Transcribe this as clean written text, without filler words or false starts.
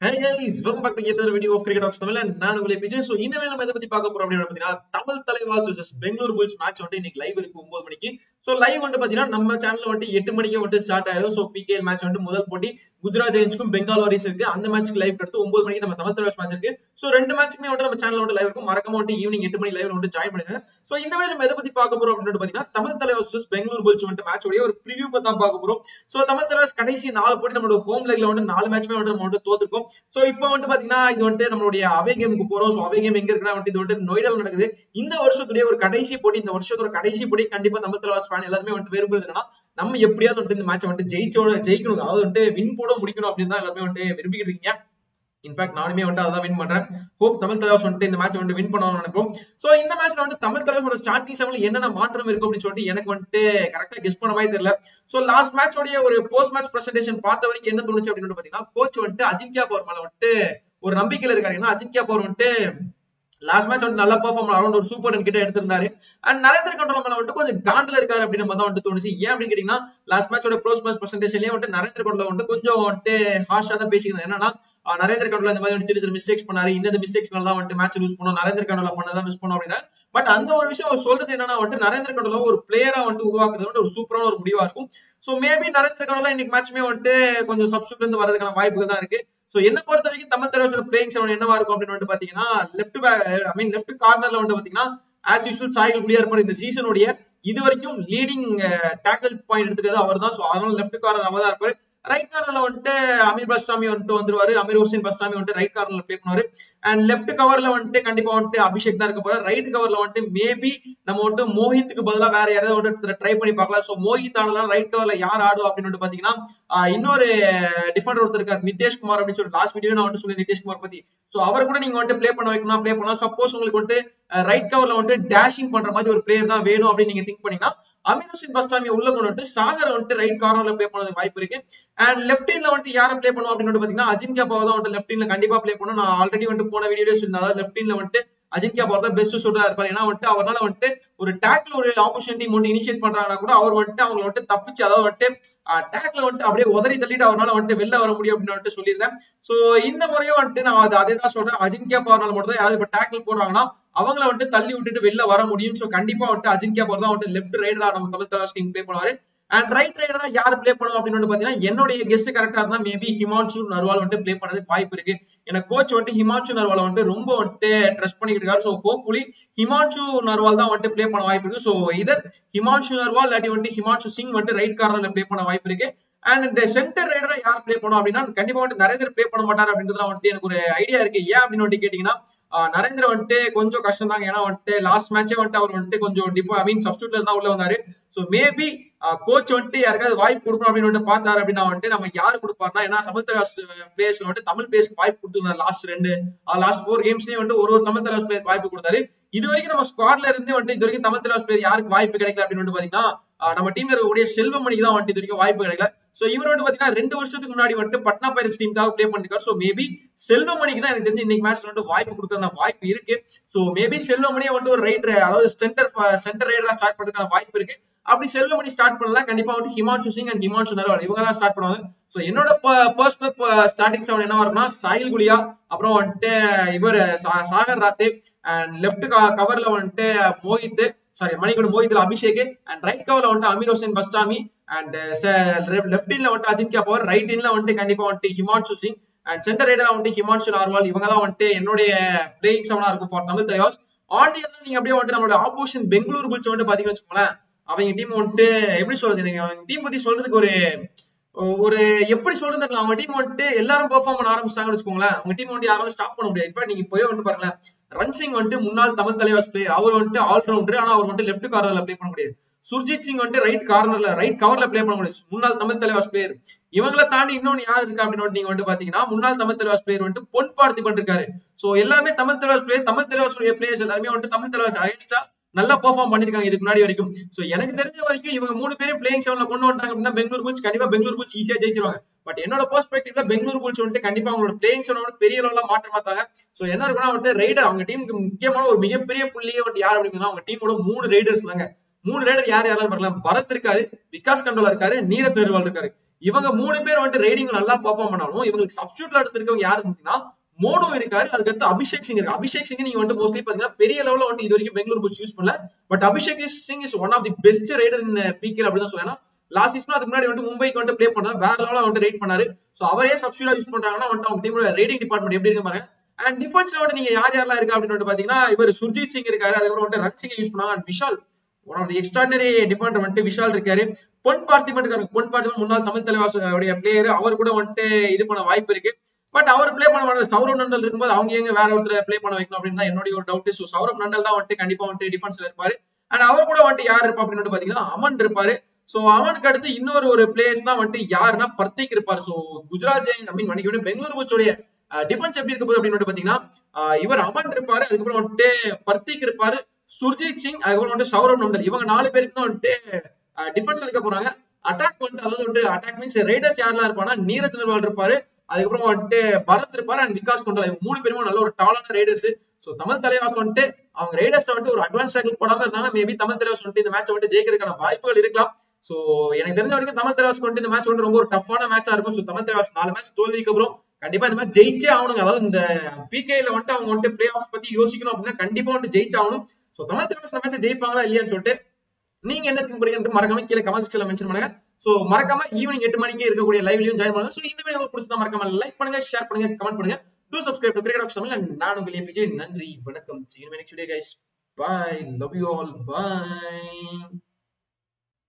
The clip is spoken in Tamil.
Hey guys, welcome back to yet another video of Cricket Talks Tamil and நான் உங்களை விஜய். சோ இந்த வேளை நம்ம எதை பத்தி பார்க்க போறோம் அப்படின்னு பாத்தீங்கன்னா Tamil Thalaivas vs Bengaluru bulls match வந்து இன்னைக்கு லைவ் இருக்கு 9 மணிக்கு. சோ லைவ் வந்து பாத்தீங்கன்னா நம்ம சேனல்ல வந்து 8 மணிக்கு வந்து ஸ்டார்ட் ஆயிடும். சோ பிகேஎல் மேட்ச் வந்து முதல் போட்டி குஜராத் ஜெயின்ஸ்க்கும் பெங்கால் வாரியர்ஸ் இருக்கு. அந்த மேட்ச்க்கு லைவ் எடுத்து 9 மணிக்கு நம்ம தமிழ் தலைவாஸ் மேட்ச் இருக்கு. சோ ரெண்டு மேட்ச்க்குமே வந்து நம்ம சேனல்ல வந்து லைவ் இருக்கும். மறக்காம வந்து ஈவினிங் 8 மணி லைவ்ல வந்து ஜாயின் பண்ணுங்க. சோ இந்த வேளை நம்ம எதை பத்தி பார்க்க போறோம் அப்படின்னு பாத்தீங்கன்னா தமிழ் தலைவாஸ் vs பெங்களூர் புல்ஸ் வந்து மேட்ச் உடைய ஒரு ப்ரிவியூ பத்தி தான் பார்க்க போறோம். சோ தமிழ் தலைவாஸ் கடைசி 4 போட்டி நம்மளோட ஹோம் லெக்ல வந்து 4 மேட்ச்மே வந்து நம்ம வந்து தோத்துருக்கோம். சோ இப்போ வந்து பாத்தீங்கன்னா இது வந்து நம்மளுடைய அவே கேமுக்கு போறோம். சோ அவே கேம் எங்க இருக்குன்னா வந்து இது வந்து நொய்டால நடக்குது. இந்த வருஷத்துடைய ஒரு கடைசி போட்டி, இந்த வருஷத்தோட கடைசி போட்டி கண்டிப்பா தமிழ் தலைவாஸ் ஃபேன் எல்லாருமே வந்து விரும்புறது என்னன்னா நம்ம எப்படியாவது வந்து இந்த மேட்சை வந்து ஜெயிக்கணும், அதாவது வந்து வின் போட முடிக்கணும் அப்படின்னு தான் எல்லாருமே வந்து விரும்பிக்கிட்டு இருக்கீங்க. இன்ஃபேக்ட் நானுமே வந்து அதான் வின் பண்றேன். ஹோப் தமிழ் தலைவாஸ் வந்து இந்த மேட்ச் வந்து வின் பண்ணுவாங்க நினைப்போம். சோ இந்த மேட்ச்ல வந்து தமிழ் தலைவாஸோட ஸ்டார்டிங் செவன்ல என்னென்ன மாற்றம் இருக்கும் அப்படின்னு சொல்லிட்டு எனக்கு வந்து கரெக்டா கெஸ் பண்ண மாதிரி தெரியல. சோ லாஸ்ட் மேட்சோட ஒரு போஸ்ட் மேட்ச் பிரசன்டேஷன் பார்த்த வரைக்கும் என்ன தோணுச்சு அப்படின்னு பாத்தீங்கன்னா கோச் வந்து அஜிங்கியா பவர் மேல வந்து ஒரு நம்பிக்கையில இருக்காரு. ஏன்னா அஜிங்கியா பவர் வந்து லாஸ்ட் மேட்ச் வந்து நல்லா பெர்ஃபார்ம் அரௌண்ட் ஒரு சூப்பர் ரன் கிட்ட எடுத்திருந்தாரு. அண்ட் நரேந்திர கண்ட்ரோல் மேல வந்து கொஞ்சம் காண்டில் இருக்காரு அப்படின்னு நம்ம தான் வந்து தோணுச்சு. ஏன் அப்படின்னு கேட்டீங்கன்னா லாஸ்ட் மேட்சோட ப்ரோஸ் மேட்ச் பிரசன்டேஷன்லயே வந்து நரேந்திர கண்ட்ரோல் வந்து கொஞ்சம் வந்து ஹார்ஷா தான் பேசிக்கிறது. என்னன்னா நரேந்திர கண்ட்ரோல் இந்த மாதிரி சின்ன சின்ன மிஸ்டேக்ஸ் பண்ணாரு, இந்த மிஸ்டேக்ஸ்னால தான் வந்து மேட்ச் லூஸ் பண்ணோம், நரேந்திர கண்ட்ரோல் பண்ணதான் மிஸ் பண்ணோம் அப்படின்னா. பட் அந்த ஒரு விஷயம் அவர் சொல்றது என்னன்னா வந்து நரேந்திர கண்ட்ரோல் ஒரு பிளேயரா வந்து உருவாக்குறது வந்து ஒரு சூப்பரான ஒரு முடிவா இருக்கும். சோ மேபி நரேந்திர கண்ட்ரோல் இன்னைக்கு மேட்ச்மே வந்து கொஞ்சம் சப்ஸ்டியூட்ல இருந்து வரதுக்கான வாய்ப்புகள் தான் இருக்கு. சோ என்ன பொறுத்த வரைக்கும் தமிழ் தலைவாஸோட பிளேயிங் செவன் என்னவா இருக்கும் அப்படின்னு வந்து பாத்தீங்கன்னா லெஃப்ட் கார்னர்ல வந்து பாத்தீங்கன்னா ஆஸ் யூசுவல் சாயில் குடியா இருப்பாரு. இந்த சீசனுடைய இது வரைக்கும் லீடிங் டேக்கிள் பாயிண்ட் எடுத்துக்கிறது அவர் தான். சோ அதனால லெஃப்ட் கார்னர் அவர் தான் இருப்பாரு. ரைட் கார்னர்ல வந்துட்டு அமீர் பஸ்டாமி வந்துருவாரு. அமீர் ஹுசைன் பஸ்டாமி வந்து ரைட் கார்னர்ல பிளே பண்ணுவாரு. அண்ட் லெஃப்ட் கவர்ல வந்துட்டு கண்டிப்பா வந்துட்டு அபிஷேக் தான் இருக்க போறாரு. ரைட் கவர்ல வந்துட்டு மேபி நம்ம வந்து மோஹித்துக்கு பதிலா வேற யாராவது வந்து ட்ரை பண்ணி பார்க்கலாம். சோ மோஹித் ஆடலாம். ரைட் கவர்ல யார் ஆடும் அப்படின்னு பாத்தீங்கன்னா இன்னொரு டிஃபெண்டர் ஒருத்தர் இருக்காரு நிதேஷ்குமார் அப்படின்னு சொல்லி லாஸ்ட் வீடியோ நான் வந்து சொல்லி நிதேஷ்குமார் பத்தி. சோ அவர் கூட நீங்க வந்து பிளே பண்ண வைக்கணும், பிளே பண்ணலாம். சப்போஸ் உங்களுக்கு வந்து ரைட் கவர்ல வந்து டேஷிங் பண்ற மாதிரி ஒரு பிளேயர் தான் வேணும் அப்படின்னு நீங்க திங்க் பண்ணீங்கன்னா அமீர் ஹுசைன் பஸ்டாமி உள்ள கொண்டு வந்து சாகர் வந்துட்டு ரைட் கார்னர்ல பிளே பண்ண வாய்ப்பு இருக்கு. அண்ட் லெஃப்ட் ஹேண்ட்ல வந்து யாரை பிளே பண்ணுவோம் அப்படின்னு பாத்தீங்கன்னா அஜிங்கியா பவர் தான் வந்து லெஃப்ட் ஹேண்ட்ல கண்டிப்பா பிளே பண்ணும். நான் ஆல்ரெடி வந்து போன வீடியோல சொன்னேன். அதாவது லெஃப்ட் ஹேண்ட்ல வந்துட்டு அஜிங்கியா பவர் தான் பெஸ்ட் ஷூட்டரா இருப்பாரு. ஏன்னா வந்துட்டு அவரால் வந்துட்டு ஒரு டேக்ல ஒரு ஆப்பர்ச்சுனிட்டி வந்து இனிஷியேட் பண்றாங்கன்னா கூட அவர் வந்துட்டு அவங்க வந்துட்டு தப்பிச்சு, அதாவது வந்துட்டு டேக்ல வந்துட்டு அப்படியே உதறி தள்ளிட்டு அவரால் வந்துட்டு வெளில வர முடியும் அப்படின்னு வந்துட்டு சொல்லியிருந்தேன். சோ இந்த முறையும் வந்துட்டு நான் அதே தான் சொல்றேன். அஜிங்கியா பவர்னால மட்டும் தான் யாராவது இப்ப டேக்ல போடுறாங்கன்னா அவங்கள வந்துட்டு தள்ளி விட்டுட்டு வெளில வர முடியும். சோ கண்டிப்பா வந்துட்டு அஜிங்கியா பவர் தான் வந்துட்டு லெஃப்ட் ரைடரா நம்ம தமிழ் தலைவாஸ் டீம் பிளே பண்ணுவாரு. அண்ட் ரைட் ரைடரா யார் பிளே பண்ணுவோம் அப்படின்னு பாத்தீங்கன்னா என்னுடைய கெஸ்ட் கரெக்டா இருந்தா மேபி ஹிமான்ஷு நர்வால் வந்துட்டு பிளே பண்ணதுக்கு வாய்ப்பு இருக்கு. எனக்கு கோச் வந்துட்டு ஹிமான்ஷு நர்வால் வந்துட்டு ரொம்ப வந்துட்டு ட்ரஸ்ட் பண்ணிக்கிட்டு இருக்காரு. சோ ஹோப்ஃபுல்லி ஹிமான்ஷு நர்வால் தான் வந்துட்டு பிளே பண்ண வாய்ப்பு இருக்கு. சோ இதர் ஹிமான்ஷு நர்வால் இல்லாட்டி வந்துட்டு ஹிமான்ஷு சிங் வந்துட்டு ரைட் கார்னர்ல பிளே பண்ண வாய்ப்பு இருக்கு. அண்ட் இந்த சென்டர் ரைடரா யார் பிளே பண்ணும் அப்படின்னா கண்டிப்பா வந்துட்டு நரேந்திர பிளே பண்ண மாட்டாரு அப்படின்றதுலாம் வந்துட்டு எனக்கு ஒரு ஐடியா இருக்கு. ஏன் அப்படின்னு வந்துட்டு கேட்டீங்கன்னா நரேந்திர வந்துட்டு கொஞ்சம் கஷ்டம் தாங்க. ஏன்னா வந்துட்டு லாஸ்ட் மேட்சே வந்துட்டு அவர் வந்துட்டு கொஞ்சம் சப்ஸ்டியூட்ல தான் உள்ள வந்தாரு. சோ மேபி கோச் வந்துட்டு யாருக்காவது வாய்ப்பு கொடுக்கணும் அப்படின்னு வந்துட்டு பார்த்தாரு அப்படின்னா வந்துட்டு நம்ம யாரு கொடுப்பாருன்னா, ஏன்னா தமிழ் தலைவாஸ் பிளேயர்ஸ்ல வந்துட்டு தமிழ் பிளேயர்ஸ்க்கு வாய்ப்பு கொடுத்துருந்தாரு லாஸ்ட் 4 கேம்ஸ்லயே வந்து ஒரு தமிழ் தலைவாஸ் பிளேயர் வாய்ப்பு கொடுத்தாரு. இது வரைக்கும் நம்ம ஸ்குவாட்ல இருந்து வந்துட்டு இது வரைக்கும் தமிழ் தலைவாஸ் பிளேயர் யாருக்கு வாய்ப்பு கிடைக்கல அப்படின்னு வந்து பாத்தீங்கன்னா நம்ம டீம்ல இருக்கக்கூடிய செல்வமணிக்கு தான் வந்துட்டு இது வரைக்கும் வாய்ப்பு கிடைக்கல. சோ இவர் வந்து பாத்தீங்கன்னா 2 வருஷத்துக்கு முன்னாடி வந்துட்டு பட்னா பைரட்ஸ் டீமுக்காக பிளே பண்ணிருக்காரு. சோ மேபி செல்வமணிக்கு தான் எனக்கு தெரிஞ்சு இன்னைக்கு மேட்ச்ல வந்து வாய்ப்பு கொடுக்கறதுக்கான வாய்ப்பு இருக்கு. சோ மேபி செல்வமணியை வந்து ஒரு ரைட், அதாவது சென்டர் ரைடரா ஸ்டார்ட் பண்றதுக்கான வாய்ப்பு இருக்கு. அப்படி செல்வமணி ஸ்டார்ட் பண்ணலாம் கண்டிப்பா வந்து ஹிமான்ஷு சிங் அண்ட் ஹிமான்ஷு நர்வால் இவங்க தான் ஸ்டார்ட் பண்ணுவாங்க. சோ என்னோட பர்சனல் ஸ்டார்டிங் செவன் என்ன வரும்னா சாயில் குலியா, அப்புறம் வந்துட்டு இவர் சாகர் ராத்தே, அண்ட் லெஃப்ட் கவர்ல வந்துட்டு மோஹித்ல அபிஷேக், அண்ட் ரைட் கவர்ல வந்துட்டு அமீர் ஹுசைன் பஸ்டாமி, அண்ட் லெஃப்ட் ஹேண்ட்ல வந்துட்டு அஜிங்கியா பவர், ரைட் ஹேண்ட்ல வந்துட்டு கண்டிப்பா வந்துட்டு ஹிமான்ஷு சிங், அண்ட் சென்டர் ரைடரா வந்துட்டு ஹிமான்ஷு நர்வால். இவங்க தான் வந்துட்டு என்னுடைய பிளேயிங் செவனா இருக்கும் ஃபார் தமிழ் தலைவாஸ். ஆண்டியர்ல நீங்க அப்படியே வந்துட்டு நம்மளோட ஆப்போசிஷன் பெங்களூர் புல்ஸ் வந்துட்டு பாத்தீங்கன்னு வச்சுக்கோங்களேன். அவங்க டீம் வந்துட்டு எப்படி சொல்றது, எனக்கு அவங்க டீம் பத்தி சொல்றதுக்கு ஒரு ஒரு எப்படி சொல்றது, அவங்க டீம் வந்துட்டு எல்லாரும் பெர்ஃபார்ம் பண்ண ஆரம்பிச்சாங்கன்னு வச்சுக்கோங்களேன். அவங்க டீம் வந்து யாராலும் ஸ்டாப் பண்ண முடியாது. இப்ப நீங்க போய் வந்து பாருங்களேன், ரன்சிங் வந்துட்டு முன்னாள் தமிழ் தலைவாஸ் பிளேயர், அவர் வந்துட்டு ஆல்ரவுண்டர். ஆனா அவர் வந்துட்டு லெஃப்ட் கார்னர்ல பிளே பண்ண முடியாது. சுர்ஜித் சிங் வந்துட்டு ரைட் கவர்ல பிளே பண்ண முடியாது, முன்னாள் தமிழ் தலைவாஸ் பிளேயர். இவங்களை தாண்டி இன்னொன்னு யாரு இருக்கா அப்படின்னு நீங்க வந்து பாத்தீங்கன்னா முன்னாள் தமிழ் தலைவாஸ் பிளேயர் வந்துட்டு பொன் பார்த்திபன் இருக்காரு. சோ எல்லாமே தமிழ் தலைவாஸ் பிளேயர், தமிழ் தலைவாஸ் பிளேயர்ஸ் எல்லாருமே வந்துட்டு தமிழ் தலைவாஸ் அகைன்ஸ்டா நல்லா பெர்ஃபார்ம் பண்ணிருக்காங்க இதுக்கு முன்னாடி வரைக்கும். சோ எனக்கு தெரிஞ்ச வரைக்கும் இவங்க 3 பேரும் பிளேயிங் செவன்ல கொண்டு வந்தாங்க அப்படின்னா பெங்களூர் புல்ஸ் கண்டிப்பா பெங்களூர் புல்ஸ் ஈஸியா ஜெயிச்சிருவாங்க. பட் என்னோட பெர்ஸ்பெக்டிவ்ல பெங்களூர் புல்ஸ் வந்துட்டு கண்டிப்பா அவங்களோட பிளேயிங் செவன் பெரிய அளவுல மாற்ற மாட்டாங்க. சோ என்ன இருக்குன்னா வந்துட்டு ரைடர், அவங்க டீமுக்கு முக்கியமான ஒரு மிகப்பெரிய புள்ளியே வந்து யார் அப்படின்னா அவங்க டீமோட 3 ரைடர்ஸ் தாங்க. 3 ரைடர் யார் யாராலும் பார்க்கலாம். பரத் இருக்காரு, விகாஸ் கண்டோலா இருக்காரு, நீரஜ் நர்வால் இருக்காரு. இவங்க 3 பேர் வந்துட்டு ரைடிங் நல்லா பெர்ஃபார்ம் பண்ணாலும் இவங்களுக்கு சப்ஸ்டியூட்ல எடுத்திருக்கவங்க யாரு அப்படின்னா மோனோ இருக்காரு, அதுக்கடுத்து அபிஷேக் சிங் இருக்கு. அபிஷேக் சிங் நீங்க வந்து மோஸ்ட்லி பாத்தீங்கன்னா பெரிய லெவல்ல வந்து இது வரைக்கும் பெங்களூர் புல்ஸ் யூஸ் பண்ணல. But Abhishek Singh is one of the best raider in PKL அப்படிதான் சொல்லலாம். லாஸ்ட் சீசன் அதுக்கு முன்னாடி வந்து மும்பைக்கு வந்து பிளே பண்ணா வேற லெவலா வந்து ரைட் பண்ணாரு. சோ அவரே சப்ஸ்டியூட்டா யூஸ் பண்றாங்கன்னா வந்து அவங்க டீமோட ரைடிங் டிபார்ட்மெண்ட் எப்படி இருக்கு பாருங்க. அண்ட் டிஃபென்ஸ்ல வந்து நீங்க யார் யாரெல்லாம் இருக்கு அப்படின்னு வந்து பாத்தீங்கன்னா இவர் சுர்ஜித் சிங் இருக்காரு, அதுக்கப்புறம் வந்து ரன் சிங் யூஸ் பண்ணாங்க. And Vishal one of the extraordinary defender வந்துட்டு விஷால் இருக்காரு. பொன் பார்த்திபன் முன்னாள் தமிழ் தலைவாசுடைய பிளேயர், அவர் கூட வந்துட்டு இது பண்ண வாய்ப்பு இருக்கு. பட் அவர் பிளே பண்ண மாட்டாரு. சௌரவ் நண்டல் இருக்கும்போது அவங்க எங்க வேற ஒருத்தர் பிளே பண்ண வைக்கணும் அப்படின்னு தான் என்னுடைய ஒரு டவுட். சோ சௌரவ் நண்டல் தான் வந்துட்டு கண்டிப்பா வந்துட்டு டிஃபென்ஸ்ல இருப்பாரு. அண்ட் அவர் கூட வந்துட்டு யார் இருப்பா அப்படின்னு பாத்தீங்கன்னா அமன் இருப்பாரு. சோ அவனுக்கு அடுத்து இன்னொரு ஒரு பிளேயர்ஸ் தான் வந்துட்டு யாருன்னா பர்த்திக் இருப்பாரு. சோ குஜராத் ஜெயின்ஸ் மன்னிக்க பெங்களூர் புல்ஸோடைய டிஃபென்ஸ் எப்படி இருக்க போகுது அப்படின்னு பாத்தீங்கன்னா இவர் அமன் இருப்பாரு, அதுக்கப்புறம் வந்துட்டு பர்த்திக் இருப்பாரு, சுர்ஜித் சிங், அதுக்கப்புறம் வந்துட்டு சௌரவ் நண்டல். இவங்க 4 பேருக்கு தான் வந்துட்டு டிஃபென்ஸ் எடுக்க போறாங்க. அட்டாக் வந்துட்டு அதாவது வந்து அட்டாக் மீன்ஸ் ரைடர்ஸ் யாரெல்லாம் இருப்பானா நீரஜ் நர்வால் இருப்பாரு, அதுக்கப்புறம் வந்துட்டு பரத் இருப்பாரு அண்ட் விகாஸ் கொண்டா. இவங்க 3 பேருமே நல்ல ஒரு டாலான ரைடர்ஸ். சோ தமிழ் தலைவாஸ் வந்துட்டு அவங்க ரைடர்ஸ் வந்துட்டு ஒரு அட்வான்ஸ் டேக்கிள் போடாம இருந்தாங்க, மேபி தமிழ் தலைவாஸ் வந்துட்டு இந்த மேட்ச் வந்துட்டு ஜெயிக்கிறதுக்கான வாய்ப்புகள் இருக்கலாம். சோ எனக்கு தெரிஞ்ச வரைக்கும் தமிழ் தலைவாஸ் வந்துட்டு இந்த மேட்ச் வந்து ரொம்ப ஒரு டஃப்பான மேட்சா இருக்கும். சோ தமிழ் தலைவாஸ் 4 மேட்ச் தோல்விக்கு அப்புறம் கண்டிப்பா இந்த மேட்ச் ஜெயிச்சே ஆகணுங்க. அதாவது இந்த பிகேல வந்துட்டு அவங்க வந்துட்டு பிளே ஆஃப் பத்தி யோசிக்கணும் அப்படின்னா கண்டிப்பா வந்துட்டு ஜெயிச்சாகணும். சோ தமிழ் தலைவாஸ் இந்த மேட்ச் ஜெயிப்பாங்களா இல்லையான்னு சொல்லிட்டு நீங்க என்ன திங்க் பண்றீங்க மறக்காம கீழே கமெண்ட் செக்ஷன்ல மென்ஷன் பண்ணுங்க. சோ மறக்காம ஈவினிங் 8 மணிக்கு இருக்கக்கூடிய லைவ்லயும் ஜாயின் பண்ணுங்க. சோ இந்த வீடியோ உங்களுக்கு பிடிச்சதா மறக்காம லைக் பண்ணுங்க, ஷேர் பண்ணுங்க, கமெண்ட் பண்ணுங்க. Do subscribe to Cricket Talks Tamil and நான் உங்கள் ஏபிஜே. நன்றி, வணக்கம். See you in my next video guys. Bye. Love you all. Bye.